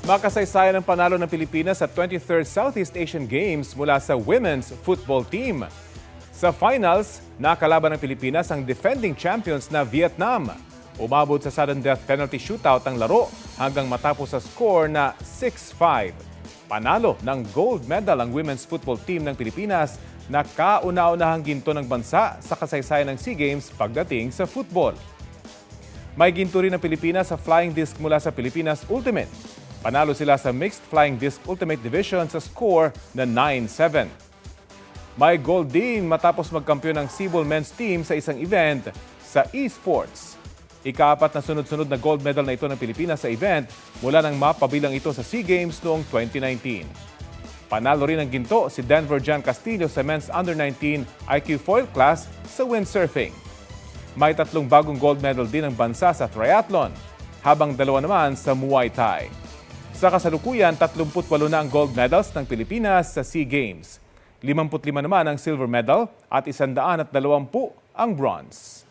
Makasaysayan ang panalo ng Pilipinas sa 23rd Southeast Asian Games mula sa women's football team. Sa finals, nakalaban ng Pilipinas ang defending champions na Vietnam. Umabot sa sudden death penalty shootout ang laro hanggang matapos sa score na 6-5. Panalo ng gold medal ang women's football team ng Pilipinas na kauna-unahang ginto ng bansa sa kasaysayan ng SEA Games pagdating sa football. May ginto rin ang Pilipinas sa flying disc mula sa Pilipinas Ultimate. Panalo sila sa Mixed Flying Disc Ultimate Division sa score na 9-7. May gold din matapos magkampiyon ng Cebol men's team sa isang event sa esports. Ika-4 na sunod-sunod na gold medal na ito ng Pilipinas sa event mula nang mapabilang ito sa SEA Games noong 2019. Panalo rin ng ginto si Denver Jan Castillo sa men's under-19 IQ foil class sa windsurfing. May 3 bagong gold medal din ang bansa sa triathlon, habang 2 naman sa Muay Thai. Sa kasalukuyan, 38 na ang gold medals ng Pilipinas sa SEA Games. 55 naman ang silver medal at 120 ang bronze.